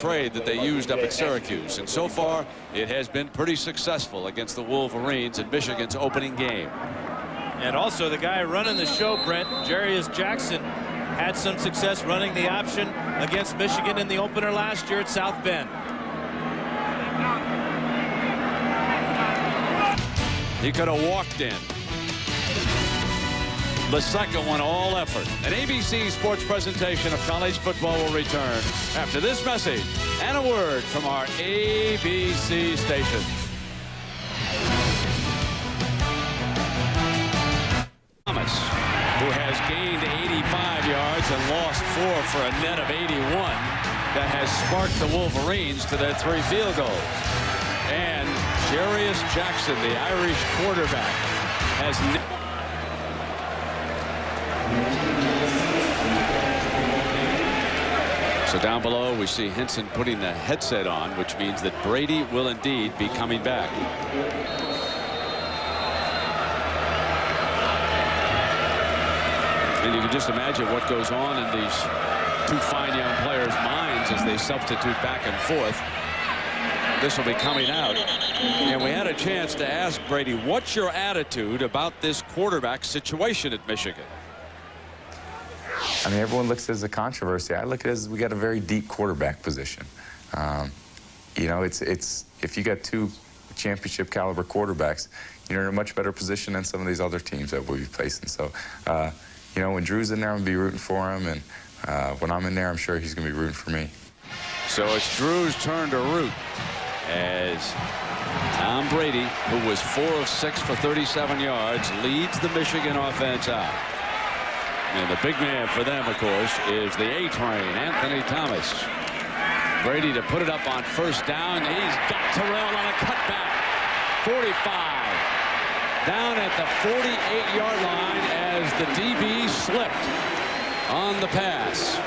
trade that they used up at Syracuse, and so far it has been pretty successful against the Wolverines in Michigan's opening game. And also the guy running the show, Brent, Jarius Jackson, had some success running the option against Michigan in the opener last year at South Bend. He could have walked in. The second one, all effort. An ABC Sports presentation of college football will return after this message and a word from our ABC stations. Thomas, who has gained 85 yards and lost 4 for a net of 81, that has sparked the Wolverines to their 3 field goals. And Jarius Jackson, the Irish quarterback, has So down below we see Henson putting the headset on, which means that Brady will indeed be coming back. And you can just imagine what goes on in these 2 fine young players' minds as they substitute back and forth. This will be coming out. And we had a chance to ask Brady, what's your attitude about this quarterback situation at Michigan? I mean, everyone looks at it as a controversy. I look at it as we got a very deep quarterback position. You know, it's if you got 2 championship caliber quarterbacks, you're in a much better position than some of these other teams that we'll be facing. So, you know, when Drew's in there, I'm going to be rooting for him. And when I'm in there, I'm sure he's going to be rooting for me. So it's Drew's turn to root as Tom Brady, who was 4 of 6 for 37 yards, leads the Michigan offense out. And the big man for them, of course, is the A-train, Anthony Thomas. Brady to put it up on first down. He's got Terrell on a cutback. 45. Down at the 48-yard line as the DB slipped on the pass.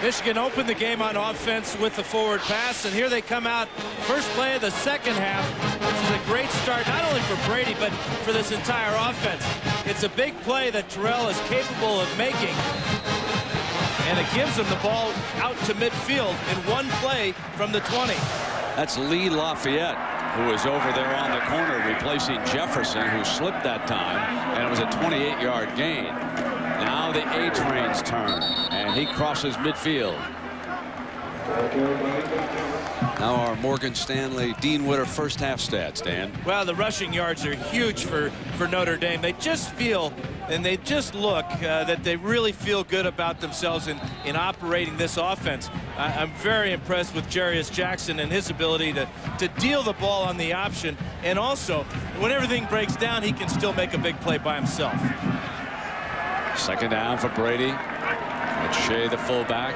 Michigan opened the game on offense with the forward pass, and here they come out. First play of the second half, which is a great start, not only for Brady, but for this entire offense. It's a big play that Terrell is capable of making, and it gives him the ball out to midfield in one play from the 20. That's Lee Lafayette, who was over there on the corner replacing Jefferson, who slipped that time, and it was a 28-yard gain. Now the A-train's turn, and he crosses midfield. Now our Morgan Stanley Dean Witter first half stats, Dan. Well, the rushing yards are huge for Notre Dame. They just feel and they just look that they really feel good about themselves in operating this offense. I'm very impressed with Jarius Jackson and his ability to deal the ball on the option, and also when everything breaks down, he can still make a big play by himself. Second down for Brady. It's Shea, the fullback.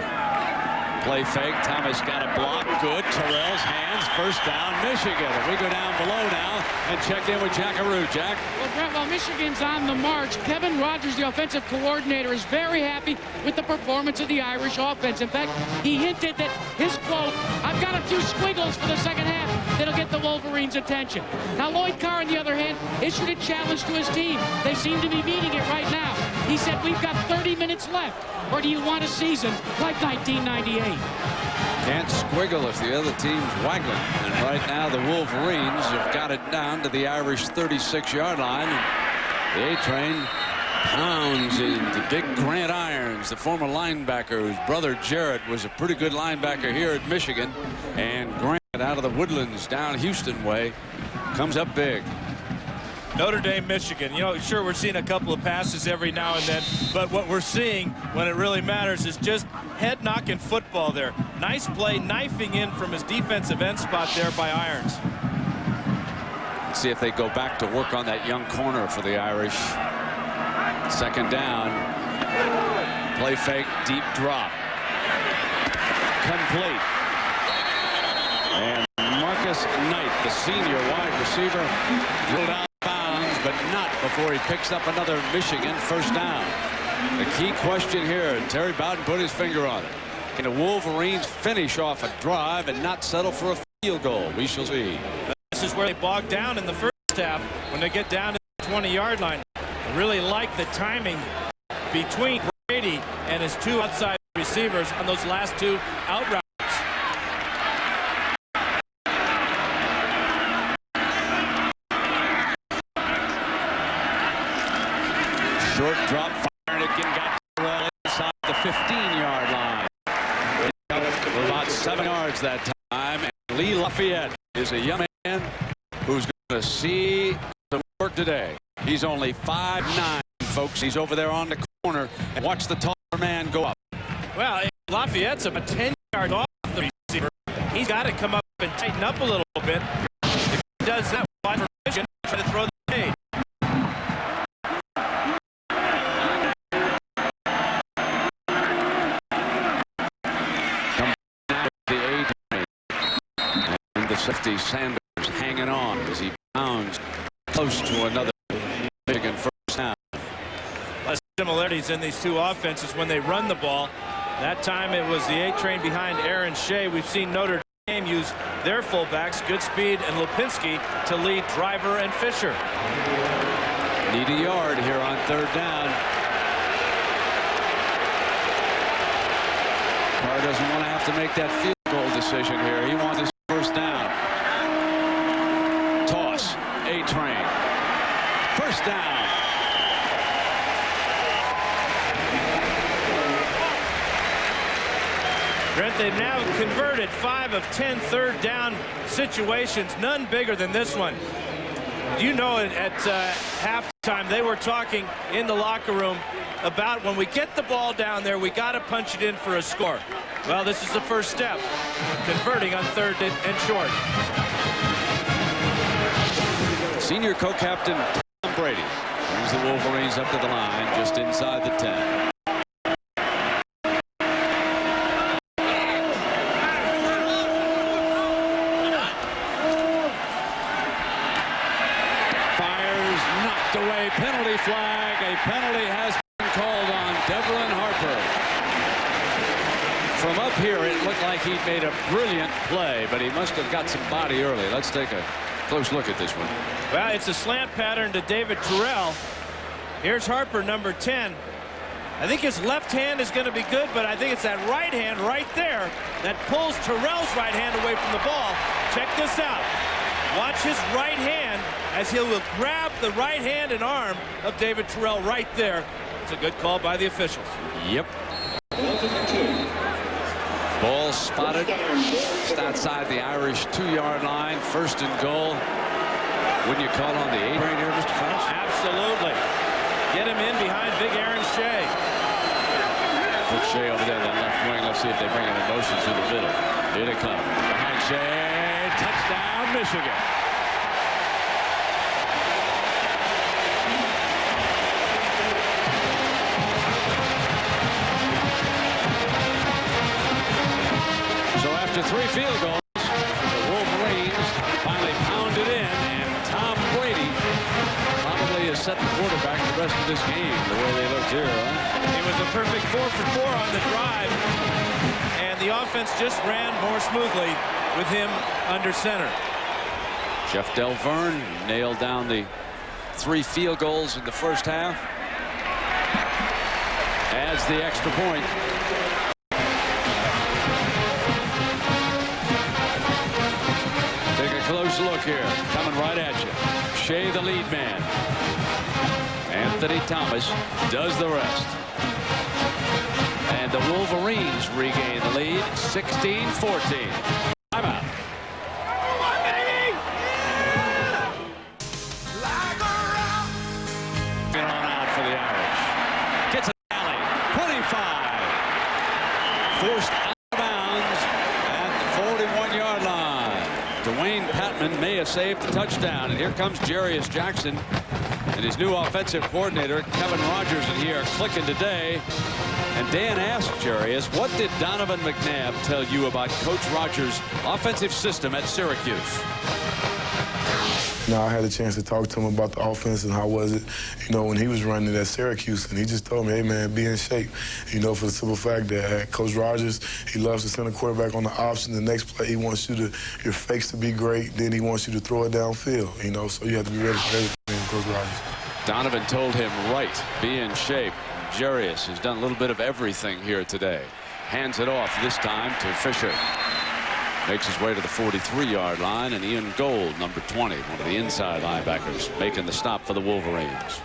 Play fake. Thomas got a block. Good. Terrell's hands. First down, Michigan. And we go down below now and check in with Jackaroo. Jack. Well, Brett, while Michigan's on the march, Kevin Rogers, the offensive coordinator, is very happy with the performance of the Irish offense. In fact, he hinted that his quote, "I've got a few squiggles for the second half that'll get the Wolverines' attention." Now, Lloyd Carr, on the other hand, issued a challenge to his team. They seem to be meeting it right now. He said, "We've got 30 minutes left. Or do you want a season like 1998? Can't squiggle if the other team's waggling. And right now the Wolverines have got it down to the Irish 36-yard line. And the A-train pounds into big Grant Irons, the former linebacker whose brother Jarrett was a pretty good linebacker here at Michigan. And Grant out of the Woodlands down Houston way comes up big. Notre Dame, Michigan. You know, sure, we're seeing a couple of passes every now and then, but what we're seeing when it really matters is just head-knocking football there. Nice play, knifing in from his defensive end spot there by Irons. See if they go back to work on that young corner for the Irish. Second down. Play fake, deep drop. Complete. And Marcus Knight, the senior wide receiver, drilled out. But not before he picks up another Michigan first down. The key question here, and Terry Bowden put his finger on it. Can the Wolverines finish off a drive and not settle for a field goal? We shall see. This is where they bogged down in the first half when they get down to the 20-yard line. I really like the timing between Brady and his 2 outside receivers on those last 2 out routes. Drop, fired again, got Terrell inside the 15-yard line. For about 7 yards that time. And Lee Lafayette is a young man who's going to see some work today. He's only 5'9", folks. He's over there on the corner. And watch the taller man go up. Well, Lafayette's about 10 yards off the receiver. He's got to come up and tighten up a little bit. If he does that, watch for Michigan try to throw the fade. The 8 and the safety Sanders hanging on as he bounds close to another Michigan first down. A lot of similarities in these two offenses when they run the ball. That time it was the A train behind Aaron Shea. We've seen Notre Dame use their fullbacks, Goodspeed and Lipinski, to lead Driver and Fisher. Need a yard here on 3rd down. Carr doesn't want to have to make that field goal decision here. He wants his first down. Toss. A train. First down. Brent, they've now converted 5 of 10 third down situations, none bigger than this one. You know, at halftime, they were talking in the locker room about when we get the ball down there, we got to punch it in for a score. Well, this is the first step, converting on 3rd and short. Senior co-captain Tom Brady brings the Wolverines up to the line just inside the 10. Away, penalty flag. A penalty has been called on Devlin Harper. From up here, it looked like he'd made a brilliant play, but he must have got some body early. Let's take a close look at this one. Well, it's a slant pattern to David Terrell. Here's Harper, number 10. I think his left hand is going to be good, but I think it's that right hand right there that pulls Terrell's right hand away from the ball. Check this out. Watch his right hand as he will grab the right hand and arm of David Terrell right there. It's a good call by the officials. Yep. Ball spotted just outside the Irish 2-yard line. 1st and goal. Wouldn't you call on the 8 right here, Mr. Fouch? Absolutely. Get him in behind big Aaron Shea. Put Shea over there in the left wing. Let's see if they bring it in motion through the middle. Here they come. Behind Shea. Touchdown, Michigan. So after 3 field goals, the Wolverines finally pounded in, and Tom Brady probably has set the quarterback the rest of this game the way they looked here. Huh? It was a perfect 4 for 4 on the drive, and the offense just ran more smoothly with him under center. Jeff Delverne nailed down the 3 field goals in the first half. Adds the extra point. Take a close look here. Coming right at you. Shea, the lead man. Anthony Thomas does the rest. And the Wolverines regain the lead, 16-14. Timeout. Forced out of bounds at the 41-yard line. Dwayne Patman may have saved the touchdown. And here comes Jarius Jackson and his new offensive coordinator, Kevin Rogers, and he are clicking today. And Dan asked Jarius, what did Donovan McNabb tell you about Coach Rogers' offensive system at Syracuse? I had a chance to talk to him about the offense and how was it, when he was running it at Syracuse. And he just told me, hey, man, be in shape. For the simple fact that Coach Rogers, he loves to send a quarterback on the option. The next play, he wants your fakes to be great. Then he wants you to throw it downfield, So you have to be ready for everything, Coach Rogers. Donovan told him, right, be in shape. Jarius has done a little bit of everything here today. Hands it off this time to Fisher. Makes his way to the 43-yard line, and Ian Gold, number 20, one of the inside linebackers, making the stop for the Wolverines.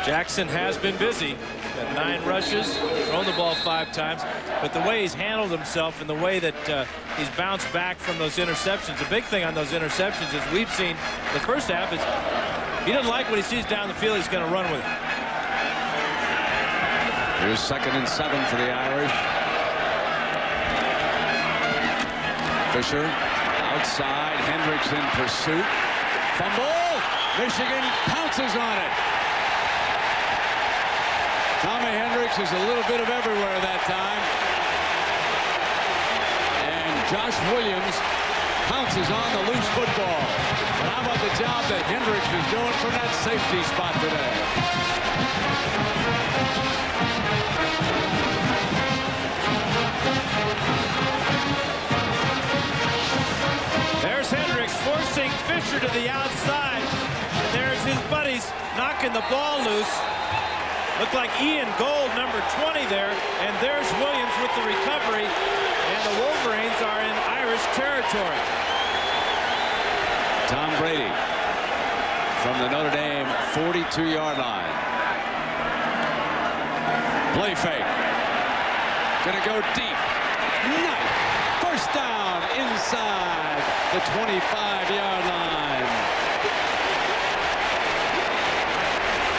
Jackson has been busy. Got 9 rushes, thrown the ball 5 times, but the way he's handled himself and the way that he's bounced back from those interceptions, the big thing on those interceptions is we've seen the first half is he doesn't like what he sees down the field, he's going to run with it. Here's 2nd and 7 for the Irish. Fisher outside, Hendricks in pursuit. Fumble! Michigan pounces on it. Tommy Hendricks is a little bit of everywhere that time. And Josh Williams pounces on the loose football. But how about the job that Hendricks is doing from that safety spot today? There's Hendricks forcing Fisher to the outside. And there's his buddies knocking the ball loose. Looked like Ian Gold, number 20 there. And there's Williams with the recovery. And the Wolverines are in Irish territory. Tom Brady from the Notre Dame 42-yard line. Play fake. Gonna go deep. Knight. First down inside the 25-yard line.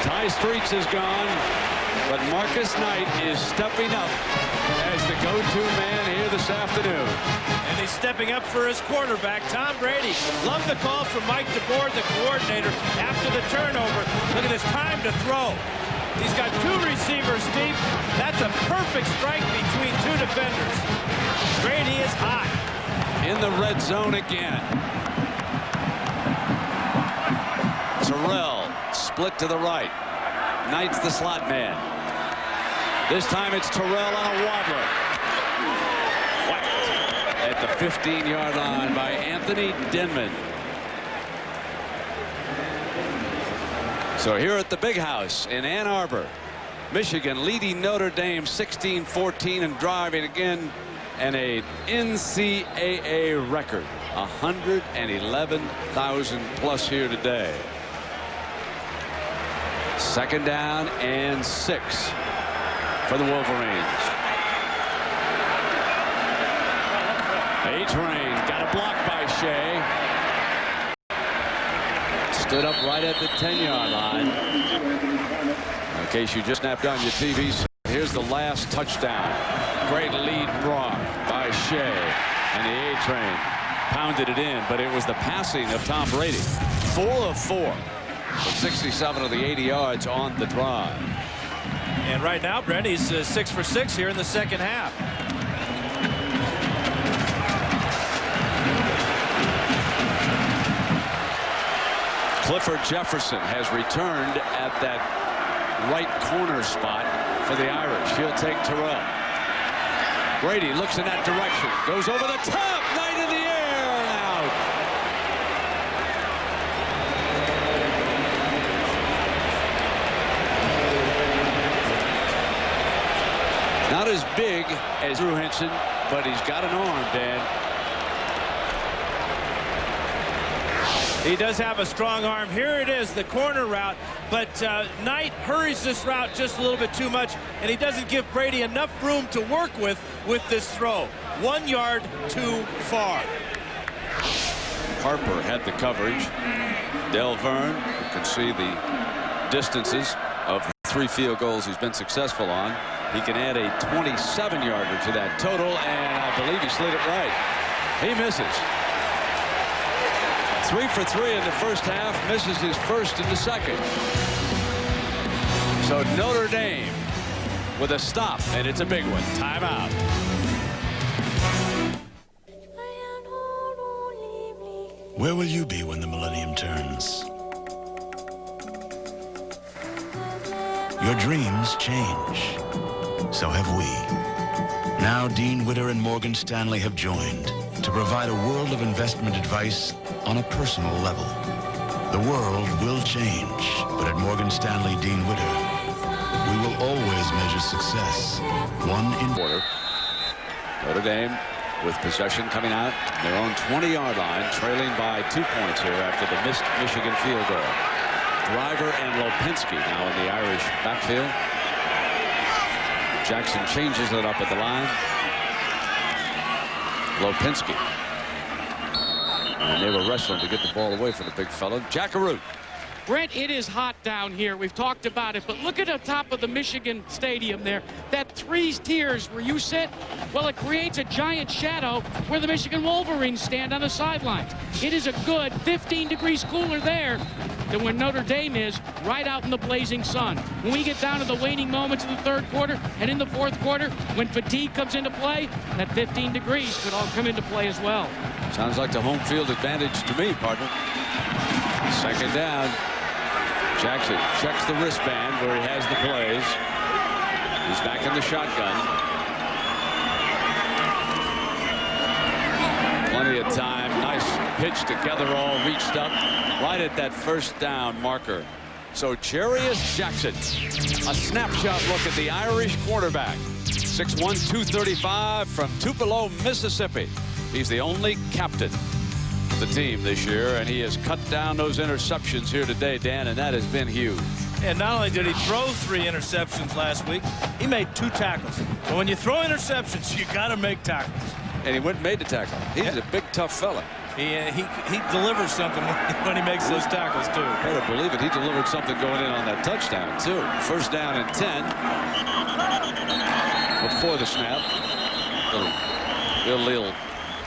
Ty Streets is gone, but Marcus Knight is stepping up as the go-to man here this afternoon. And he's stepping up for his quarterback, Tom Brady. Love the call from Mike DeBoer, the coordinator, after the turnover. Look at his time to throw. He's got 2 receivers deep. That's a perfect strike between 2 defenders. Brady is hot. In the red zone again. Terrell split to the right. Knight's the slot man. This time it's Terrell on a wobbler. Whacked at the 15-yard line by Anthony Denman. So here at the Big House in Ann Arbor, Michigan leading Notre Dame 16-14 and driving again, and a NCAA record 111,000 plus here today. 2nd down and 6 for the Wolverines. A-Train got a block by Shea. Stood up right at the 10-yard line. In case you just snapped on your TV, here's the last touchdown. Great lead block by Shea. And the A-Train pounded it in, but it was the passing of Tom Brady. 4 of 4. 67 of the 80 yards on the drive. And right now, Brent, he's 6 for 6 here in the 2nd half. Clifford Jefferson has returned at that right corner spot for the Irish. He'll take Terrell. Brady looks in that direction. Goes over the top. Knight in the air and out. Not as big as Drew Henson, but he's got an arm, Dan. He does have a strong arm. Here it is, the corner route, but Knight hurries this route just a little bit too much, and he doesn't give Brady enough room to work with this throw. 1 yard too far. Harper had the coverage. Del Verne, you can see the distances of the 3 field goals he's been successful on. He can add a 27-yarder to that total, and I believe he slid it right. He misses. 3 for 3 in the first half, misses his first in the second. So Notre Dame with a stop, and it's a big one. Timeout. Where will you be when the millennium turns? Your dreams change. So have we. Now Dean Witter and Morgan Stanley have joined to provide a world of investment advice on a personal level. The world will change, but at Morgan Stanley Dean Witter, we will always measure success one in quarter. Notre Dame with possession coming out their own 20-yard line, trailing by 2 points here after the missed Michigan field goal. Driver and Lopinski now in the Irish backfield. Jackson changes it up at the line. Lopinski. And they were wrestling to get the ball away from the big fella. Jackaroo. Brent, it is hot down here. We've talked about it, but look at the top of the Michigan Stadium there. That 3 tiers where you sit, well, it creates a giant shadow where the Michigan Wolverines stand on the sidelines. It is a good 15 degrees cooler there than when Notre Dame is right out in the blazing sun. When we get down to the waning moments of the third quarter and in the fourth quarter, when fatigue comes into play, that 15 degrees could all come into play as well. Sounds like the home field advantage to me, partner. Second down. Jackson checks the wristband where he has the plays. He's back in the shotgun. Plenty of time. Nice pitch together, all reached up right at that first down marker. So Jarius Jackson, a snapshot look at the Irish quarterback. 6'1", 235 from Tupelo, Mississippi. He's the only captain the team this year, and he has cut down those interceptions here today, Dan, and that has been huge. And not only did he throw 3 interceptions last week, he made 2 tackles. But when you throw interceptions, you got to make tackles. And he went and made the tackle. He's a big, tough fella. He delivers something when he makes those tackles, too. Better believe it. He delivered something going in on that touchdown, too. First down and 10. Before the snap.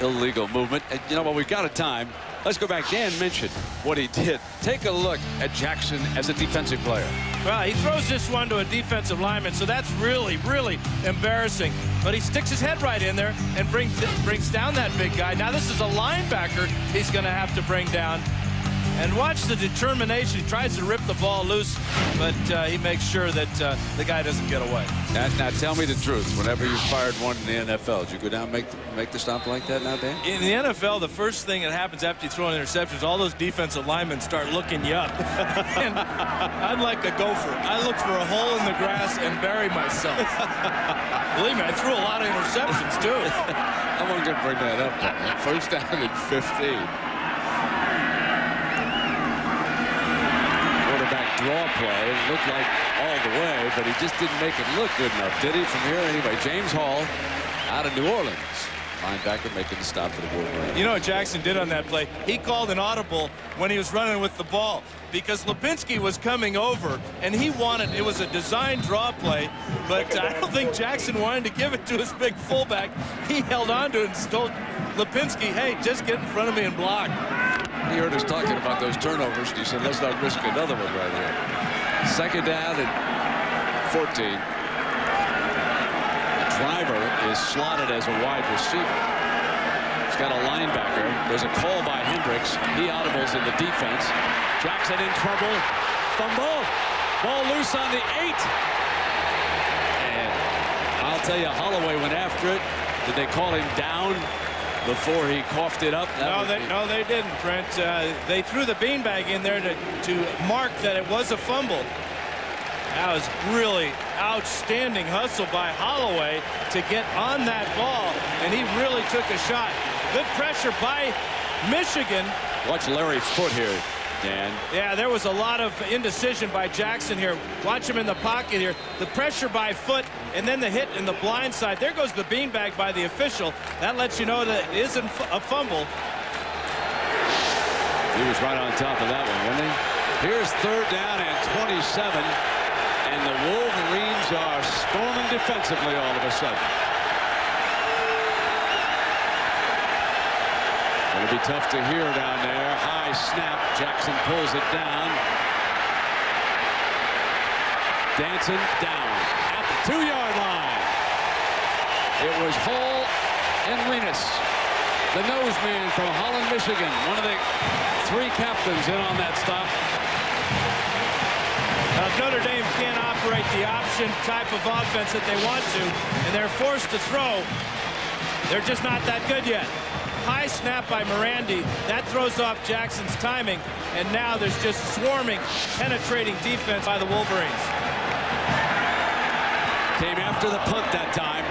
Illegal movement. And you know what, we've got a time. Let's go back. Dan mentioned what he did. Take a look at Jackson as a defensive player. Well, he throws this one to a defensive lineman, so that's really, really embarrassing. But he sticks his head right in there and brings down that big guy. Now this is a linebacker he's going to have to bring down. And watch the determination. He tries to rip the ball loose, but he makes sure that the guy doesn't get away. Now tell me the truth. Whenever you fired one in the NFL, did you go down and make the stop like that now, Dan? In the NFL, the first thing that happens after you throw an interception is all those defensive linemen start looking you up. And I'm like a gopher. I look for a hole in the grass and bury myself. Believe me, I threw a lot of interceptions, too. I wasn't going to bring that up. First down and 15. Draw play looked like all the way, but he just didn't make it look good enough, did he? From here, anyway, James Hall out of New Orleans. Linebacker making the stop for the Wolverines. You know what Jackson did on that play? He called an audible when he was running with the ball because Lopinski was coming over, and he wanted, it was a design draw play, but I don't think Jackson wanted to give it to his big fullback. He held on to it and told Lopinski, hey, just get in front of me and block. He heard us talking about those turnovers, and he said, let's not risk another one right here. Second down and 14. The driver is slotted as a wide receiver. He's got a linebacker. There's a call by Hendricks. He audibles in the defense. Jackson in trouble. Fumble. Ball loose on the 8. And I'll tell you, Holloway went after it. Did they call him down before he coughed it up? No, they didn't, Brent. They threw the beanbag in there to mark that it was a fumble. That was really outstanding hustle by Holloway to get on that ball, and he really took a shot. Good pressure by Michigan. Watch Larry Foote here, Dan. Yeah, there was a lot of indecision by Jackson here. Watch him in the pocket here. The pressure by Foote, and then the hit in the blind side. There goes the beanbag by the official. That lets you know that it isn't a fumble. He was right on top of that one, wasn't he? Here's third down and 27, and the Wolverines are storming defensively all of a sudden. It'll be tough to hear down there. High snap. Jackson pulls it down. Danson down at the 2-yard line. It was Hall and Linus, the nose man from Holland, Michigan, one of the 3 captains in on that stop. Now, if Notre Dame can't operate the option type of offense that they want to, and they're forced to throw, they're just not that good yet. High snap by Morandi. That throws off Jackson's timing, and now there's just swarming, penetrating defense by the Wolverines. Came after the punt that time.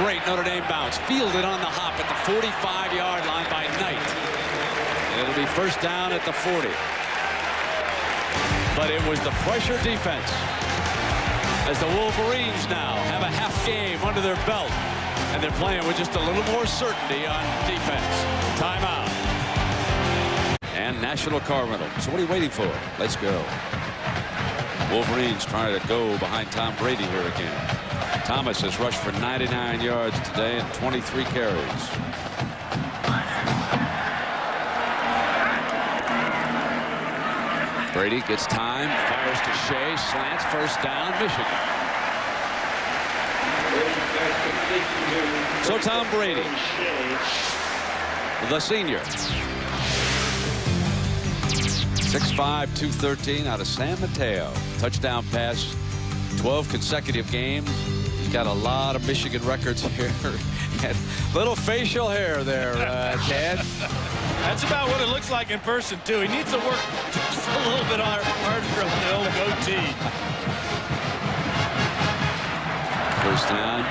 Great Notre Dame bounce. Fielded on the hop at the 45-yard line by Knight. And it'll be first down at the 40. but it was the pressure defense. As the Wolverines now have a half game under their belt, and they're playing with just a little more certainty on defense. Timeout. And National Car Rental. So what are you waiting for? Let's go. Wolverines trying to go behind Tom Brady here again. Thomas has rushed for 99 yards today and 23 carries. Brady gets time, fires to Shea, slants, first down, Michigan. So Tom Brady, the senior, 6'5", 213 out of San Mateo. Touchdown pass, 12 consecutive games. He's got a lot of Michigan records here. And little facial hair there, Ted. That's about what it looks like in person, too. He needs to work just a little bit harder on the old goatee. First down.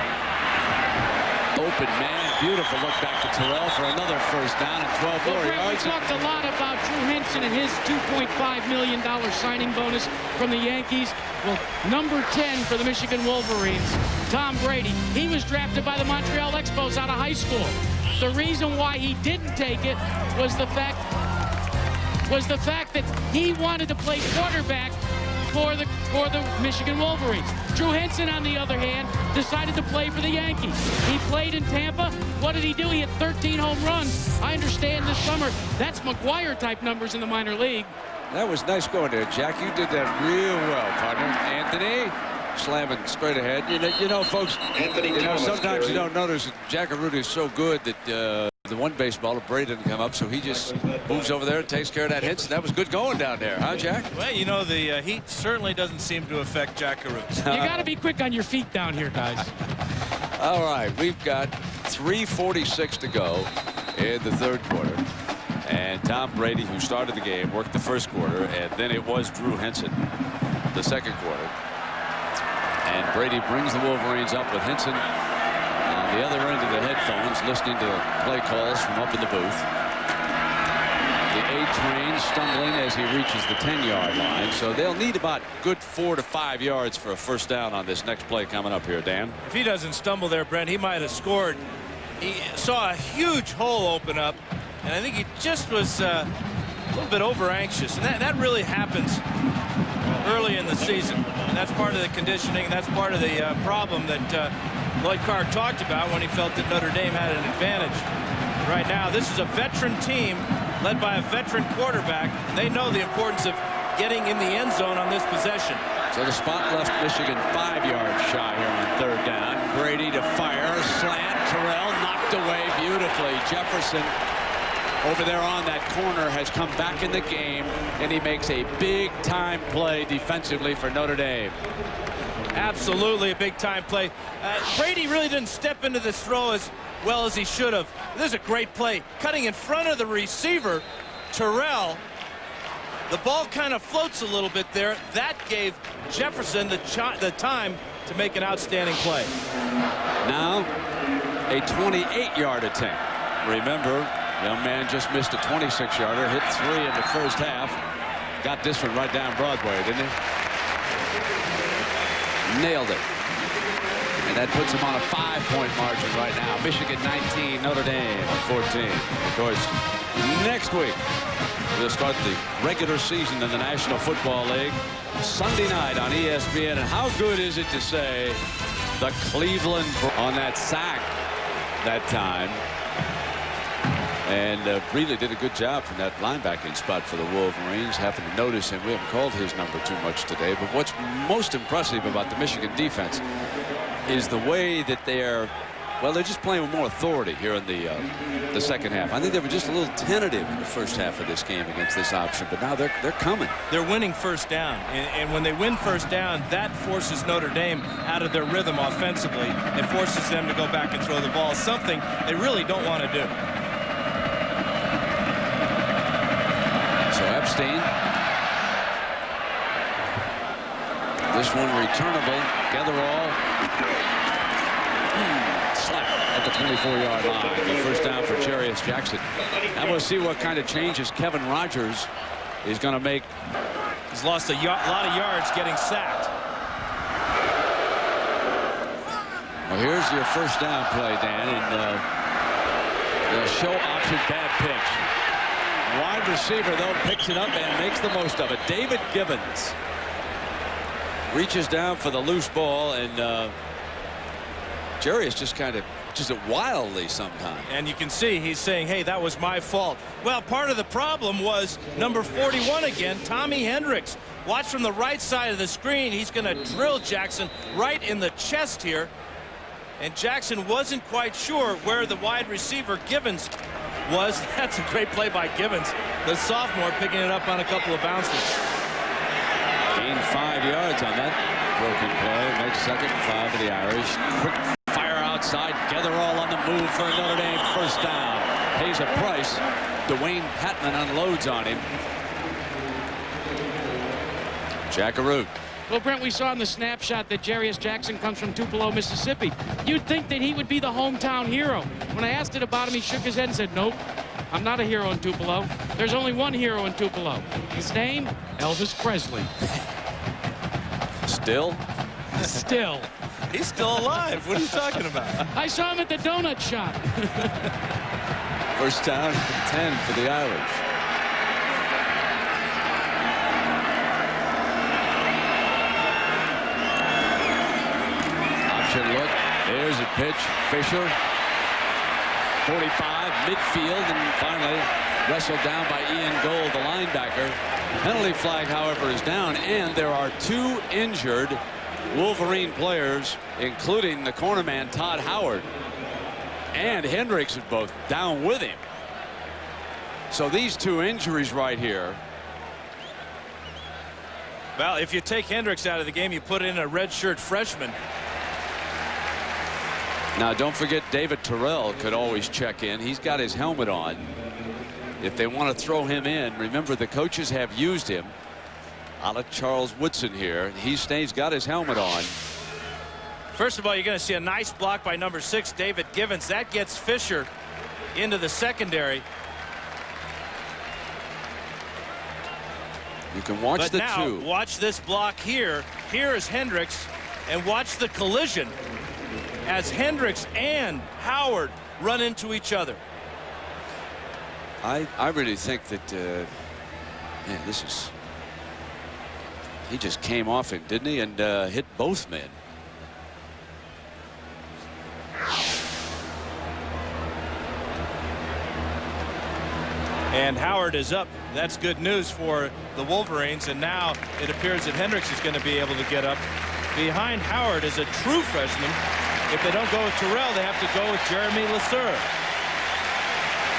Open man. Beautiful look back to Terrell for another first down and 12 more yards. We talked a lot about Drew Henson and his $2.5 million signing bonus from the Yankees. Well, number 10 for the Michigan Wolverines, Tom Brady. He was drafted by the Montreal Expos out of high school. The reason why he didn't take it was the fact that he wanted to play quarterback for the Michigan Wolverines. Drew Henson, on the other hand, decided to play for the Yankees. He played in Tampa. What did he do? He had 13 home runs. I understand this summer that's McGuire-type numbers in the minor league. That was nice going there, Jack. You did that real well, partner. Anthony slamming straight ahead. You know, folks, sometimes you don't notice that Jack Arute is so good that the one baseballer, Brady, didn't come up, so he just moves over there and takes care of that hit. That was good going down there, huh, Jack? Well, you know, the heat certainly doesn't seem to affect Jack Arute. You got to be quick on your feet down here, guys. All right, we've got 3:46 to go in the third quarter. And Tom Brady, who started the game, worked the first quarter, and then it was Drew Henson the second quarter. And Brady brings the Wolverines up with Henson on the other end of the headphones, listening to play calls from up in the booth. The A-Train stumbling as he reaches the 10-yard line. So they'll need about good 4 to 5 yards for a first down on this next play coming up here, Dan. If he doesn't stumble there, Brent, he might have scored. He saw a huge hole open up, and I think he just was a little bit over-anxious. And that really happens early in the season. And that's part of the conditioning. That's part of the problem that Lloyd Carr talked about when he felt that Notre Dame had an advantage. Right now, this is a veteran team led by a veteran quarterback. They know the importance of getting in the end zone on this possession. So the spot left Michigan 5 yards shy here on third down. Brady to fire, slant, Terrell knocked away beautifully. Jefferson over there on that corner has come back in the game, and he makes a big-time play defensively for Notre Dame. Absolutely a big-time play. Brady really didn't step into this throw as well as he should have. This is a great play. Cutting in front of the receiver, Terrell. The ball kind of floats a little bit there. That gave Jefferson the time to make an outstanding play. Now, a 28-yard attempt. Remember, young man just missed a 26-yarder, hit 3 in the first half. Got this one right down Broadway, didn't he? Nailed it. And that puts him on a 5-point margin right now. Michigan 19, Notre Dame 14. Of course, next week, we'll start the regular season in the National Football League Sunday night on ESPN. And how good is it to say the Cleveland on that sack that time? And really did a good job from that linebacking spot for the Wolverines. Happened to notice him. We haven't called his number too much today. But what's most impressive about the Michigan defense is the way that they're just playing with more authority here in the second half. I think they were just a little tentative in the first half of this game against this option, but now they're coming. They're winning first down, and when they win first down, that forces Notre Dame out of their rhythm offensively. It forces them to go back and throw the ball, something they really don't want to do. So Epstein. This one returnable. Getherall. Slap at the 24-yard line. The first down for Jarius Jackson. Now we'll see what kind of changes Kevin Rogers is going to make He's lost a lot of yards getting sacked. Well, here's your first down play, Dan, and the show option bad pitch. Wide receiver, though, picks it up and makes the most of it. David Gibbons reaches down for the loose ball, and Jerry is just kind of pitches it wildly sometimes. And you can see he's saying, hey, that was my fault. Well, part of the problem was number 41 again, Tommy Hendricks. Watch from the right side of the screen. He's going to drill Jackson right in the chest here. And Jackson wasn't quite sure where the wide receiver Gibbons was. That's a great play by Gibbons, the sophomore, picking it up on a couple of bounces. Gained 5 yards on that broken play. Makes 2nd and 5 for the Irish. Quick fire outside. Getherall on the move for a Notre Dame first down. Pays a price. Dwayne Patman unloads on him. Jackaroo. Well, Brent, we saw in the snapshot that Jarius Jackson comes from Tupelo, Mississippi. You'd think that he would be the hometown hero. When I asked it about him, he shook his head and said, nope, I'm not a hero in Tupelo. There's only one hero in Tupelo. His name, Elvis Presley. Still? Still. He's still alive. What are you talking about? I saw him at the donut shop. First down, 10 for the Irish. Look, there's a pitch. Fisher, 45, midfield, and finally wrestled down by Ian Gold, the linebacker. Penalty flag, however, is down, and there are 2 injured Wolverine players, including the cornerman Todd Howard and Hendricks, are both down with him. So these 2 injuries right here. Well, if you take Hendricks out of the game, you put in a redshirt freshman. Now, don't forget David Terrell could always check in. He's got his helmet on. If they want to throw him in, remember the coaches have used him. A la Charles Woodson here. He's got his helmet on. First of all, you're going to see a nice block by number 6, David Gibbons. That gets Fisher into the secondary. You can watch but the now, 2. Watch this block here. Here is Hendricks, and watch the collision as Hendricks and Howard run into each other. I really think that man, this is, he just came off him, didn't he, and hit both men. And Howard is up. That's good news for the Wolverines, and now it appears that Hendricks is going to be able to get up. Behind Howard is a true freshman. If they don't go with Terrell, they have to go with Jeremy Lasser.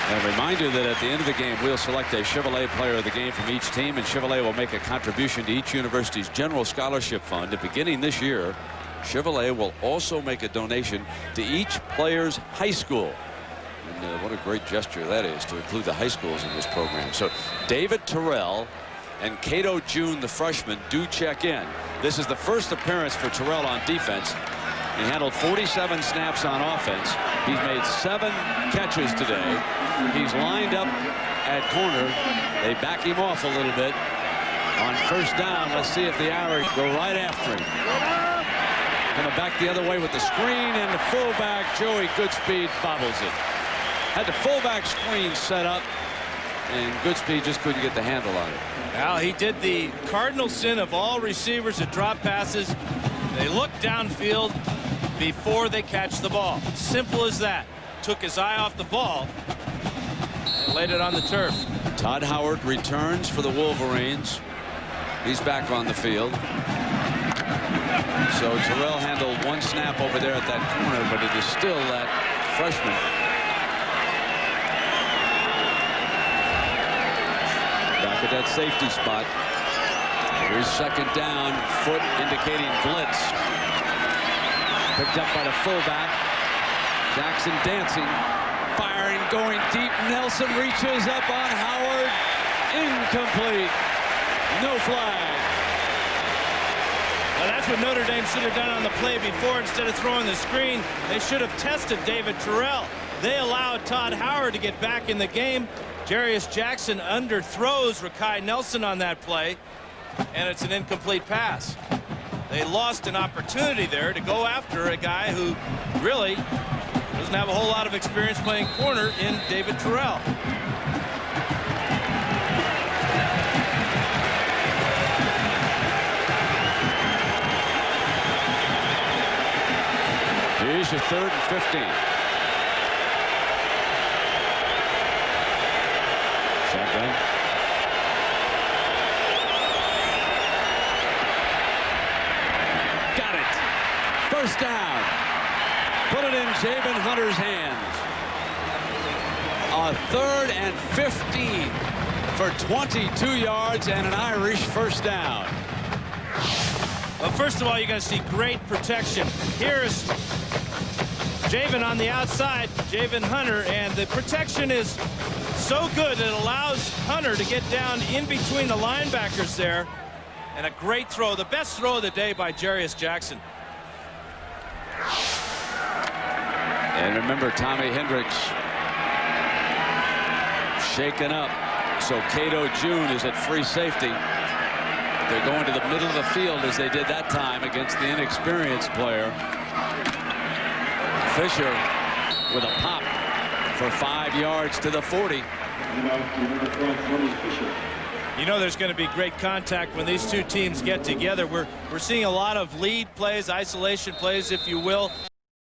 And a reminder that at the end of the game, we'll select a Chevrolet player of the game from each team, and Chevrolet will make a contribution to each university's general scholarship fund. And beginning this year, Chevrolet will also make a donation to each player's high school. And what a great gesture that is to include the high schools in this program. So David Terrell and Cato June, the freshman, do check in. This is the first appearance for Terrell on defense. He handled 47 snaps on offense. He's made 7 catches today. He's lined up at corner. They back him off a little bit. On first down, let's see if the Irish go right after him. Coming back the other way with the screen, and the fullback, Joey Goodspeed, bobbles it. Had the fullback screen set up, and Goodspeed just couldn't get the handle on it. Well, he did the cardinal sin of all receivers that drop passes. They look downfield before they catch the ball. Simple as that. Took his eye off the ball and laid it on the turf. Todd Howard returns for the Wolverines. He's back on the field. So Terrell handled 1 snap over there at that corner, but it is still that freshman. Back at that safety spot. Here's second down, foot indicating blitz. Picked up by the fullback. Jackson dancing, firing, going deep. Nelson reaches up on Howard. Incomplete. No flag. Well, that's what Notre Dame should have done on the play before. Instead of throwing the screen, they should have tested David Terrell. They allowed Todd Howard to get back in the game. Jarius Jackson underthrows Rakai Nelson on that play. and it's an incomplete pass. They lost an opportunity there to go after a guy who really doesn't have a whole lot of experience playing corner in David Terrell. Here's your 3rd and 15. Shotgun. Got it. First down. Put it in Javen Hunter's hands. A 3rd and 15 for 22 yards and an Irish first down. Well, first of all, you're going to see great protection. Here's Javen on the outside, Javen Hunter, and the protection is so good it allows Hunter to get down in between the linebackers there. And a great throw, the best throw of the day by Jarius Jackson. And remember, Tommy Hendricks shaken up. So Cato June is at free safety. They're going to the middle of the field as they did that time against the inexperienced player. Fisher with a pop for 5 yards to the 40. You know there's going to be great contact when these two teams get together. We're seeing a lot of lead plays, isolation plays, if you will.